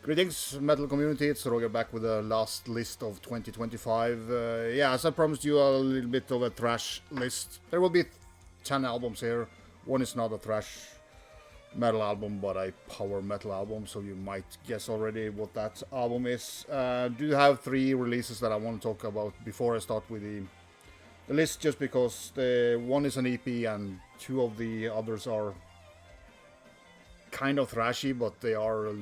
Greetings, metal community. It's Roger back with the last list of 2025. Yeah, as I promised you, a little bit of a thrash list. There will be 10 albums here. One is not a thrash metal album, but a power metal album, so you might guess already what that album is. Do have 3 releases that I want to talk about before I start with the list, just because the one is an EP and 2 of the others are kind of thrashy, but they are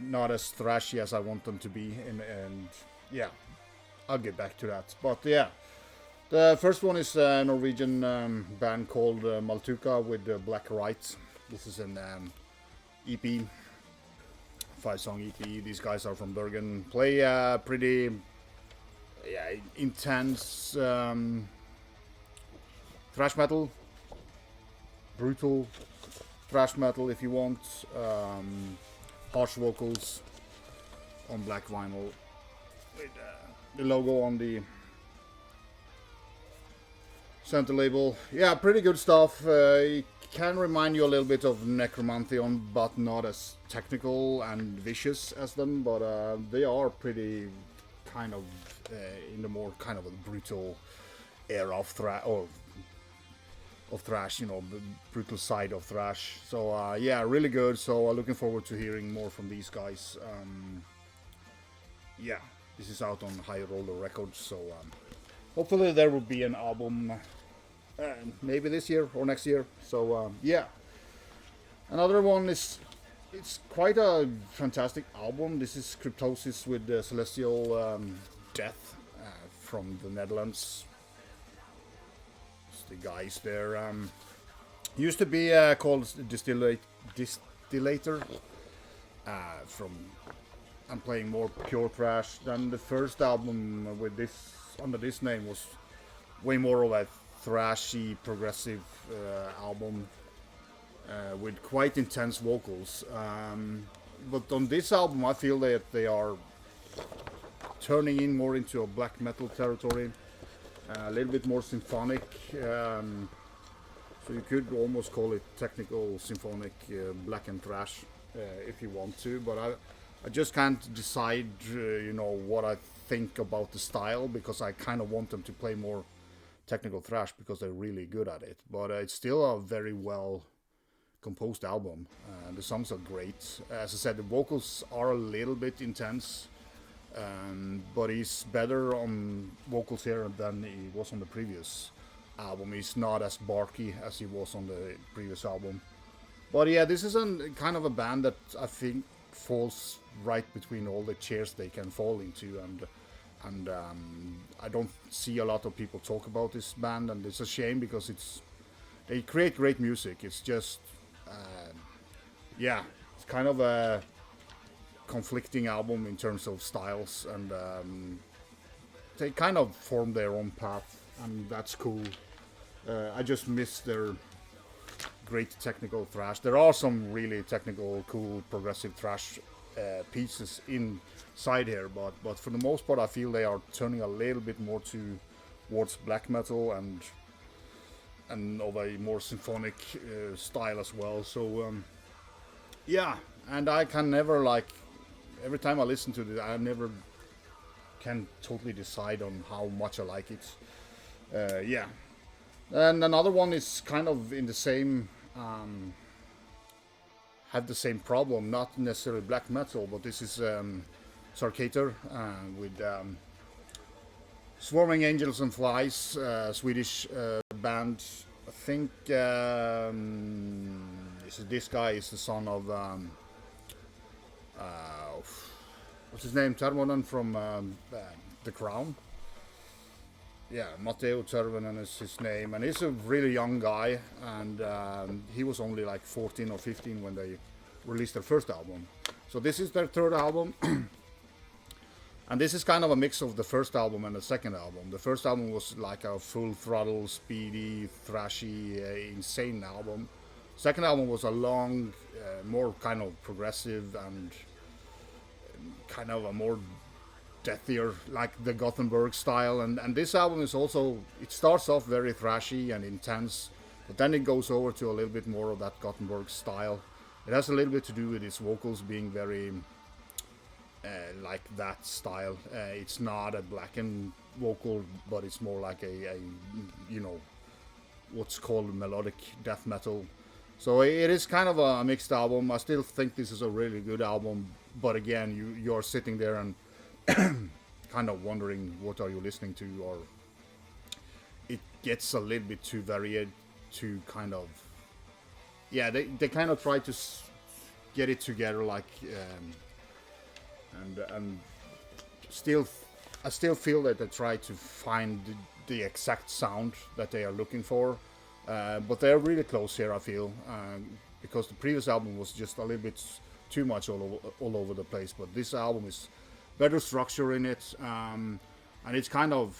not as thrashy as I want them to be, and yeah, I'll get back to that. But yeah, the first one is a Norwegian band called Maltuka with Black Rite. This is an EP, 5-song EP. These guys are from Bergen. Play pretty intense thrash metal, brutal thrash metal if you want. Harsh vocals on black vinyl with the logo on the center label. Yeah, pretty good stuff. It can remind you a little bit of Necromantheon, but not as technical and vicious as them. But they are pretty kind of in the more kind of a brutal era of thrash, you know, the brutal side of thrash. So yeah, really good. So looking forward to hearing more from these guys. Yeah, this is out on High Roller Records, so hopefully there will be an album maybe this year or next year. So yeah, another one is, it's quite a fantastic album. This is Cryptosis with Celestial Death from the Netherlands. The guys there used to be called Distillator. From I'm playing more pure thrash. Then the first album with this under this name was way more of a thrashy progressive album with quite intense vocals. But on this album, I feel that they are turning in more into a black metal territory. A little bit more symphonic, so you could almost call it technical symphonic black and thrash if you want to, but I just can't decide you know, what I think about the style, because I kind of want them to play more technical thrash because they're really good at it. But it's still a very well composed album. The songs are great. As I said, the vocals are a little bit intense. But he's better on vocals here than he was on the previous album. He's not as barky as he was on the previous album. But yeah, this is kind of a band that I think falls right between all the chairs they can fall into, and I don't see a lot of people talk about this band, and it's a shame because they create great music. It's just yeah, it's kind of a conflicting album in terms of styles, and they kind of form their own path, and that's cool. I just miss their great technical thrash. There are some really technical, cool, progressive thrash pieces inside here, but for the most part, I feel they are turning a little bit more towards black metal and of a more symphonic style as well. So yeah, and I can never every time I listen to it, I never can totally decide on how much I like it. Yeah. And another one is kind of in the same, have the same problem, not necessarily black metal, but this is Sarcater with Swarming Angels and Flies, Swedish band. I think this guy is the son of what's his name? Tervonen from The Crown. Yeah, Matteo Tervonen is his name, and he's a really young guy, and he was only like 14 or 15 when they released their first album. So this is their third album, and this is kind of a mix of the first album and the second album. The first album was like a full throttle, speedy, thrashy, insane album. Second album was a long, more kind of progressive and kind of a more deathier, like the Gothenburg style. And this album is also, it starts off very thrashy and intense, but then it goes over to a little bit more of that Gothenburg style. It has a little bit to do with its vocals being very like that style. It's not a blackened vocal, but it's more like a you know, what's called melodic death metal. So it is kind of a mixed album. I still think this is a really good album, but again, you're sitting there and kind of wondering what are you listening to, or it gets a little bit too varied to kind of, yeah, they kind of try to get it together, like and still I still feel that they try to find the exact sound that they are looking for, but they're really close here, I feel, because the previous album was just a little bit too much all over the place, but this album is better structure in it, and it's kind of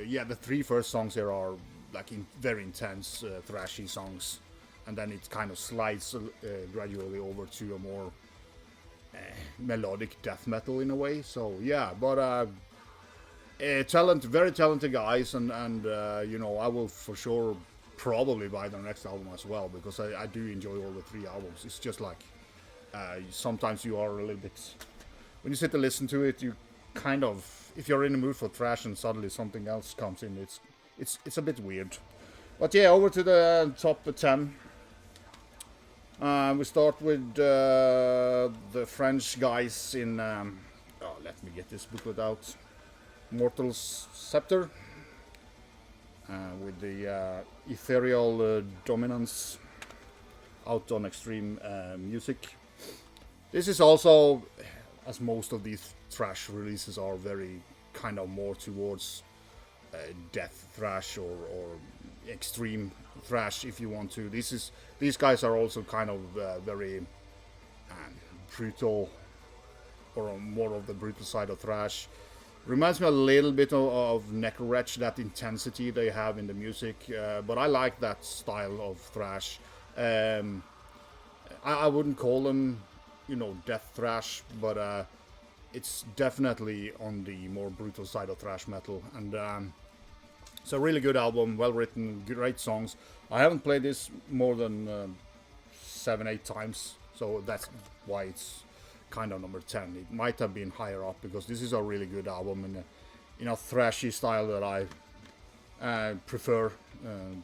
yeah, the three first songs here are like very intense thrashy songs, and then it kind of slides gradually over to a more melodic death metal in a way. So yeah, but very talented guys, and you know, I will for sure probably buy their next album as well, because I do enjoy all the three albums. It's just like sometimes you are a little bit, when you sit to listen to it, you kind of, if you're in the mood for thrash and suddenly something else comes in, it's a bit weird. But yeah, over to the top 10. We start with the French guys in, oh, let me get this booklet out, Mortal's Scepter, with the Ethereal Dominance out on Extreme Music. This is also, as most of these thrash releases are, very kind of more towards death thrash or extreme thrash, if you want to. These guys are also kind of very brutal, or more of the brutal side of thrash. Reminds me a little bit of Necrowretch, that intensity they have in the music, but I like that style of thrash. I wouldn't call them, you know, death thrash, but it's definitely on the more brutal side of thrash metal, and it's a really good album, well written, great songs. I haven't played this more than 7-8 times, so that's why it's kind of number 10. It might have been higher up, because this is a really good album in a thrashy style that I prefer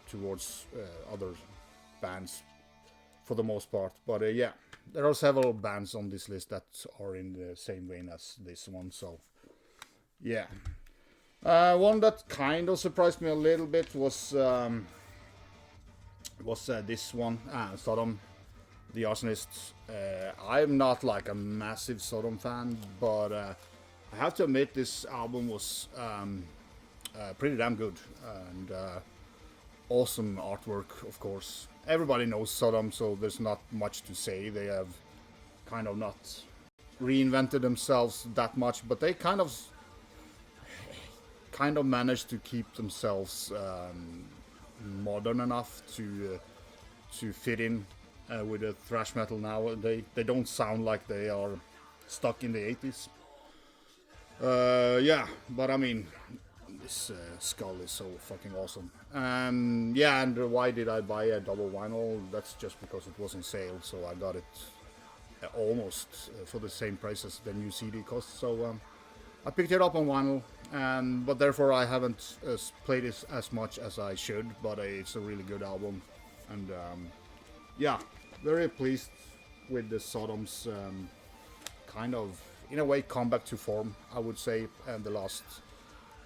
towards other bands for the most part. But yeah, there are several bands on this list that are in the same vein as this one, so yeah. One that kind of surprised me a little bit was this one, Sodom, the Arsonist. I'm not like a massive Sodom fan, but I have to admit this album was pretty damn good, and awesome artwork, of course. Everybody knows Sodom, so there's not much to say. They have kind of not reinvented themselves that much, but they kind of managed to keep themselves modern enough to fit in with the thrash metal now. They don't sound like they are stuck in the 80s. Yeah, but I mean, this skull is so fucking awesome. Yeah, and why did I buy a double vinyl? That's just because it was on sale, so I got it almost for the same price as the new CD cost. So I picked it up on vinyl, but therefore I haven't played it as much as I should, but it's a really good album, and yeah, very pleased with the Sodom's kind of, in a way, comeback to form, I would say, and the last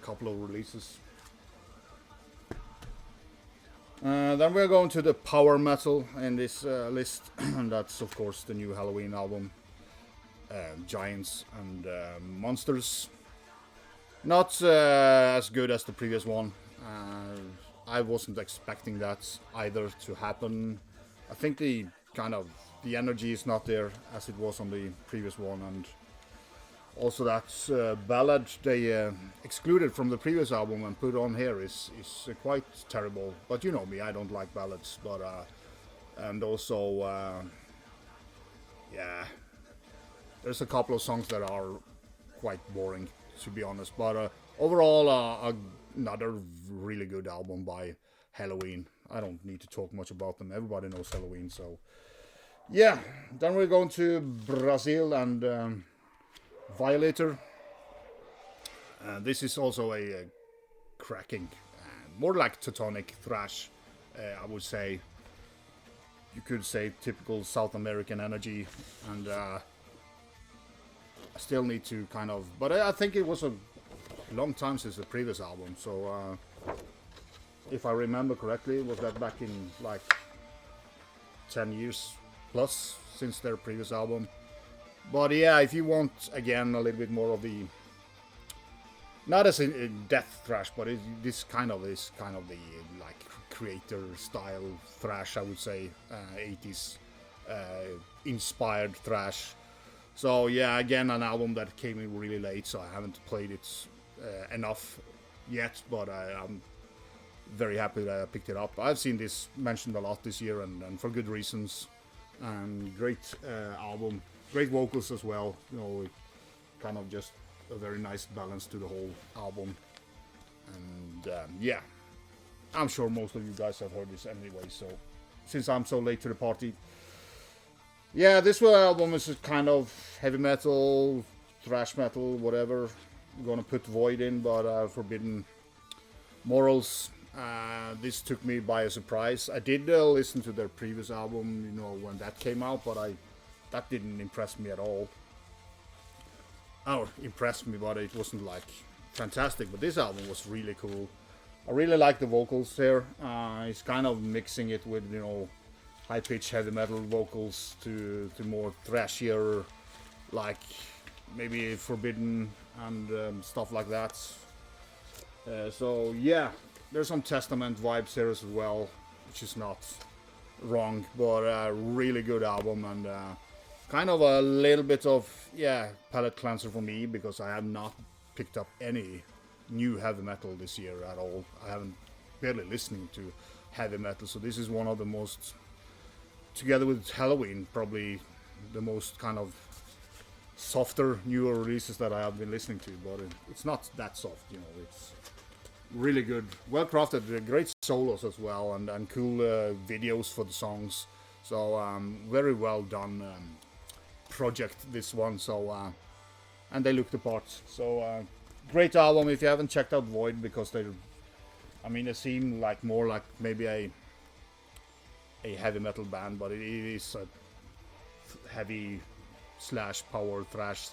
couple of releases. Then we're going to the power metal in this list, and that's of course the new Helloween album, Giants and Monsters. Not as good as the previous one. I wasn't expecting that either to happen. I think the energy is not there as it was on the previous one, and also that ballad they excluded from the previous album and put on here is quite terrible. But you know me, I don't like ballads. But and also yeah, there's a couple of songs that are quite boring, to be honest. But overall, another really good album by Helloween. I don't need to talk much about them. Everybody knows Helloween. So yeah, then we're going to Brazil and Violator. This is also a cracking, more like Teutonic thrash, I would say. You could say typical South American energy, and I still need to kind of... But I think it was a long time since the previous album, so if I remember correctly, was that back in like 10 years plus since their previous album. But yeah, if you want again a little bit more of the, not as in death thrash, but this kind of the like creator style thrash, I would say, 80s inspired thrash. So yeah, again, an album that came in really late, so I haven't played it enough yet, but I'm very happy that I picked it up. I've seen this mentioned a lot this year, and for good reasons. Great album, great vocals as well. You know, kind of just a very nice balance to the whole album. And yeah, I'm sure most of you guys have heard this anyway. So, since I'm so late to the party, yeah, this album is a kind of heavy metal, thrash metal, whatever. I'm gonna put Void in, but Forbidden Morals. This took me by a surprise. I did listen to their previous album, you know, when that came out, but that didn't impress me at all. Oh, impressed me, but it wasn't like fantastic. But this album was really cool. I really like the vocals here. It's kind of mixing it with, you know, high-pitched heavy metal vocals to more thrashier, like maybe Forbidden and stuff like that. So yeah, there's some Testament vibes here as well, which is not wrong, but a really good album, and kind of a little bit of, yeah, palate cleanser for me, because I have not picked up any new heavy metal this year at all. I haven't barely listening to heavy metal, so this is one of the most, together with Helloween, probably the most kind of softer newer releases that I have been listening to, but it's not that soft, you know. It's really good, well crafted, great solos as well, and cool videos for the songs. So very well done project, this one. So and they look the part. So great album. If you haven't checked out Void, because they seem like more like maybe a heavy metal band, but it is a heavy / power thrash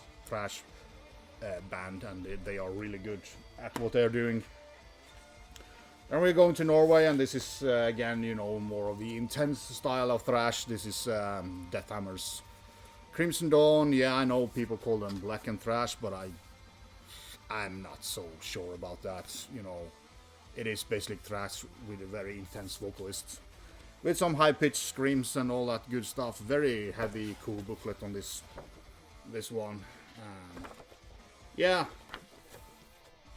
band, and they are really good at what they're doing. Then we're going to Norway, and this is again, you know, more of the intense style of thrash. This is Deathhammer's Crimson Dawn. Yeah, I know people call them black and thrash, but I'm not so sure about that. You know, it is basically thrash with a very intense vocalist, with some high-pitched screams and all that good stuff. Very heavy, cool booklet on this one. Yeah,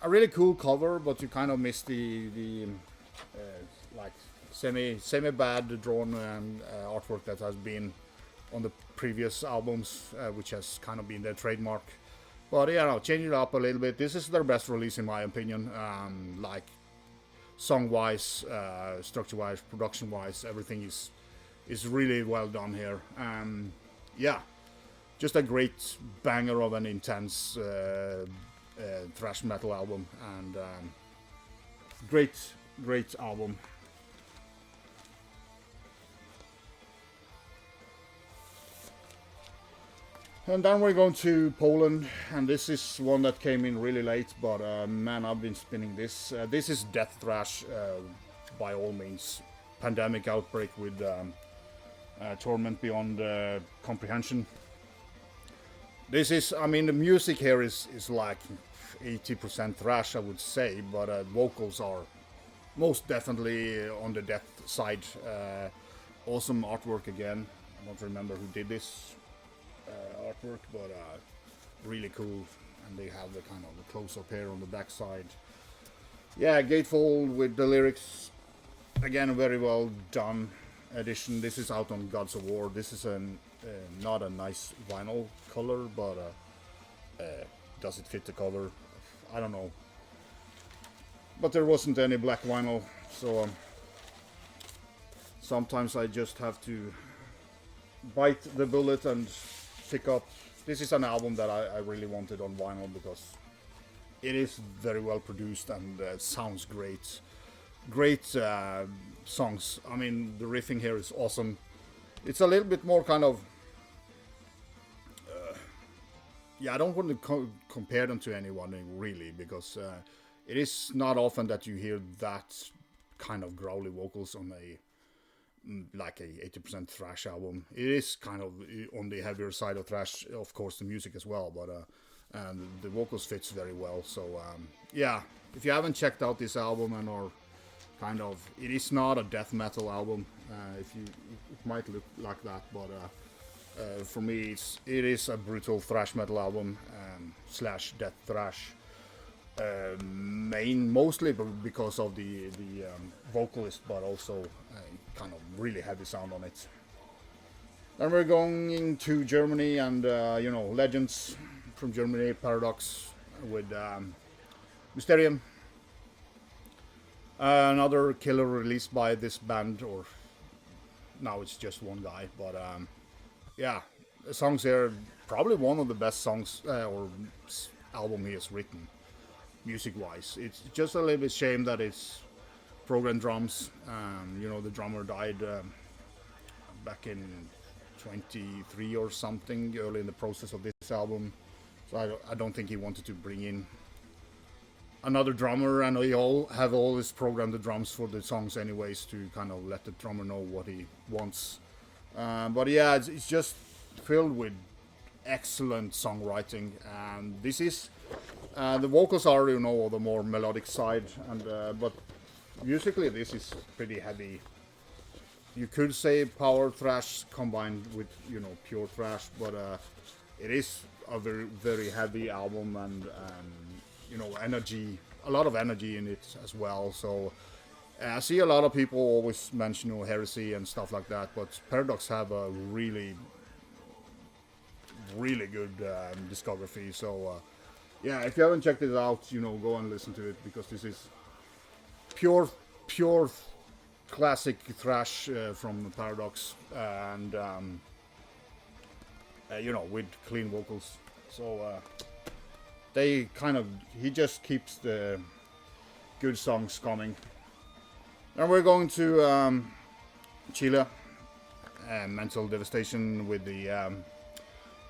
a really cool cover, but you kind of miss the like semi bad drawn artwork that has been on the previous albums, which has kind of been their trademark. But yeah, no, change it up a little bit. This is their best release in my opinion. Like song-wise, structure-wise, production-wise, everything is really well done here. Yeah, just a great banger of an intense thrash metal album, and great album. And then we're going to Poland, and this is one that came in really late, but man, I've been spinning this. This is death thrash, by all means. Pandemic Outbreak with Torment Beyond Comprehension. This is, I mean, the music here is like 80% thrash, I would say, but vocals are most definitely on the death side. Awesome artwork again. I don't remember who did this artwork, but really cool. And they have the kind of the close-up here on the back side. Yeah, gatefold with the lyrics. Again, a very well done edition. This is out on Gods of War. This is not a nice vinyl color, but does it fit the cover? I don't know. But there wasn't any black vinyl, so sometimes I just have to bite the bullet and pick up this is an album that I really wanted on vinyl because it is very well produced and sounds great. Great songs. I mean, the riffing here is awesome. It's a little bit more kind of... I don't want to compare them to anyone really, because it is not often that you hear that kind of growly vocals on a 80% thrash album. It is kind of on the heavier side of thrash, of course, the music as well, but and the vocals fits very well. So if you haven't checked out this album and are kind of, it is not a death metal album. It might look like that, but for me, it is a brutal thrash metal album / death thrash. Mostly because of the vocalist, but also kind of really heavy sound on it. Then we're going to Germany and legends from Germany, Paradox with Mysterium. Another killer released by this band, or now it's just one guy, but the songs here, probably one of the best songs or album he has written, music-wise. It's just a little bit shame that it's programmed drums. The drummer died back in 23 or something, early in the process of this album. So I don't think he wanted to bring in another drummer, and he have always programmed the drums for the songs anyways to kind of let the drummer know what he wants. But yeah, it's just filled with excellent songwriting, and this is the vocals are the more melodic side, and but musically this is pretty heavy. You could say power thrash combined with pure thrash, but it is a very, very heavy album, and energy, a lot of energy in it as well. So I see a lot of people always mention heresy and stuff like that, but Paradox have a really, really good discography. So if you haven't checked it out, go and listen to it, because this is pure classic thrash from Paradox, and with clean vocals. So he just keeps the good songs coming. Now we're going to Chile, Mental Devastation with the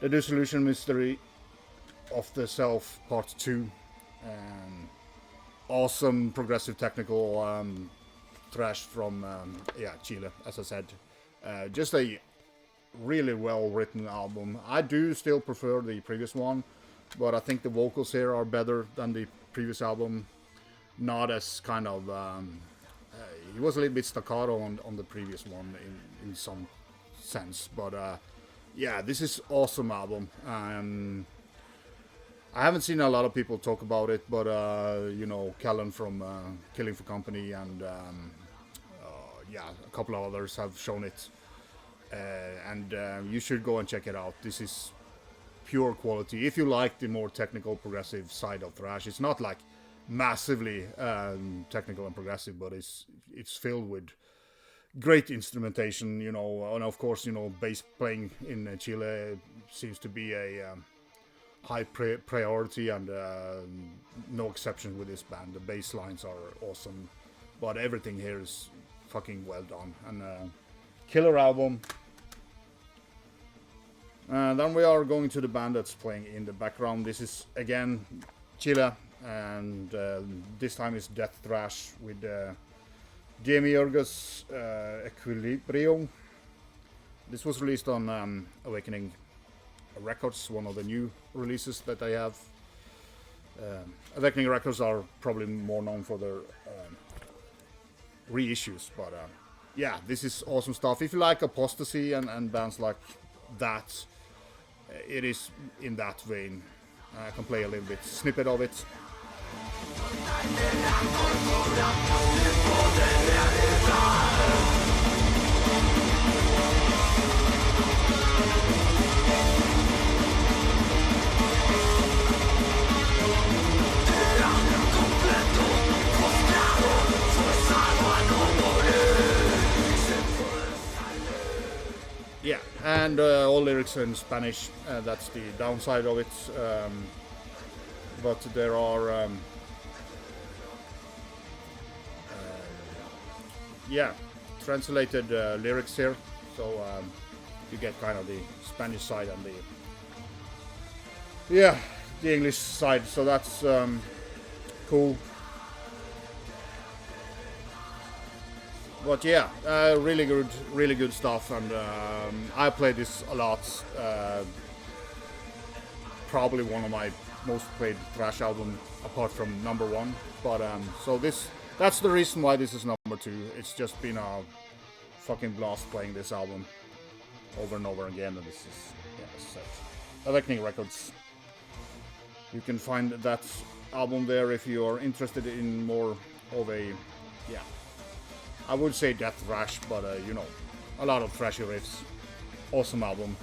Dissolution Mystery of the Self Part 2. Awesome progressive technical thrash from Chile, as I said. Just a really well written album. I do still prefer the previous one, but I think the vocals here are better than the previous album. Not as kind of he was a little bit staccato on the previous one in some sense, but this is awesome album. I haven't seen a lot of people talk about it, but Callan from Killing for Company and a couple of others have shown it, and you should go and check it out. This is pure quality. If you like the more technical progressive side of thrash, it's not like massively technical and progressive, but it's filled with great instrumentation, and of course bass playing in Chile seems to be a high priority, and no exception with this band. The bass lines are awesome, but everything here is fucking well done, and killer album. Then we are going to the band that's playing in the background. This is again Chile, and this time it's death thrash with Demiurgus, Equilibrio. This was released on Awakening Records, one of the new releases that I have. Awakening Records are probably more known for their reissues, but this is awesome stuff. If you like Apostasy and bands like that, it is in that vein. I can play a little bit snippet of it. And and all lyrics in Spanish. That's the downside of it. But there are, yeah, translated lyrics here, so you get kind of the Spanish side and the English side. So that's cool. But yeah, really good stuff, and I played this a lot. Probably one of my most played Thrash album, apart from number 1. But so that's the reason why this is number 2. It's just been a fucking blast playing this album over and over again, and this is Awakening Records. You can find that album there if you are interested in more of a I would say death thrash, but you know, a lot of thrashy riffs. Awesome album.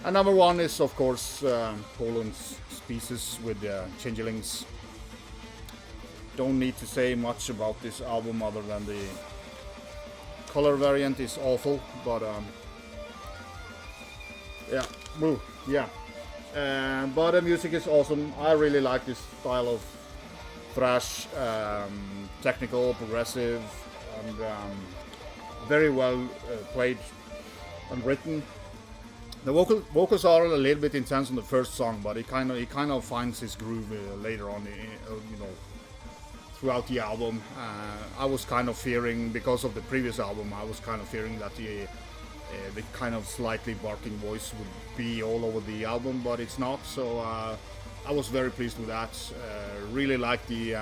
And number 1 is of course Poland's Species with Changelings. Don't need to say much about this album other than the color variant is awful, but but the music is awesome. I really like this style of thrash, technical, progressive, and very well played and written. The vocals are a little bit intense on the first song, but he kind of finds his groove later on, you know, throughout the album. I was kind of fearing, because of the previous album, I was kind of fearing that the kind of slightly barking voice would be all over the album, but it's not. So I was very pleased with that. Really like the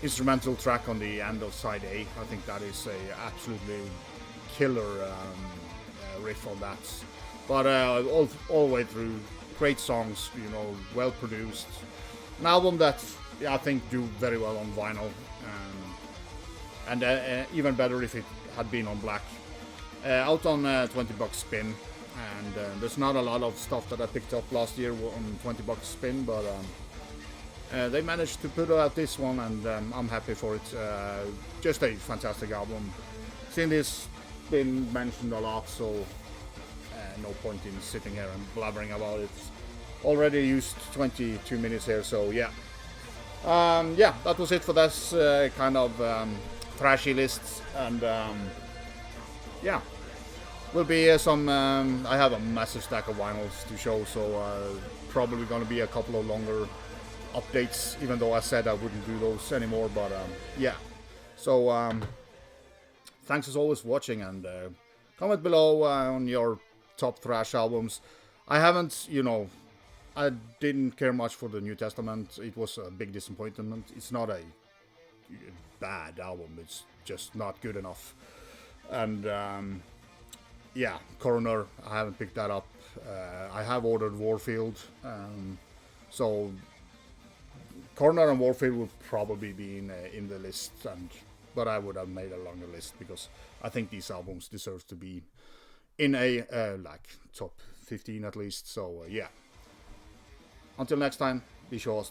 instrumental track on the end of side A. I think that is a absolutely killer riff on that. But all the way through, great songs, you know, well produced. An album that I think do very well on vinyl, and even better if it had been on black. Out on $20 spin, and there's not a lot of stuff that I picked up last year on $20 spin, but they managed to put out this one, and I'm happy for it. Just a fantastic album. Seen this been mentioned a lot, so no point in sitting here and blabbering about it. Already used 22 minutes here, so yeah. That was it for this kind of thrashy list, and will be some. I have a massive stack of vinyls to show, so probably gonna be a couple of longer updates, even though I said I wouldn't do those anymore. But so thanks as always for watching, and comment below on your top thrash albums. I haven't, you know, I didn't care much for the New Testament. It was a big disappointment. It's not a bad album, it's just not good enough. And Coroner, I haven't picked that up. I have ordered Warfield, so Coroner and Warfield would probably be in the list, but I would have made a longer list because I think these albums deserve to be in a top 15 at least. So until next time, be sure.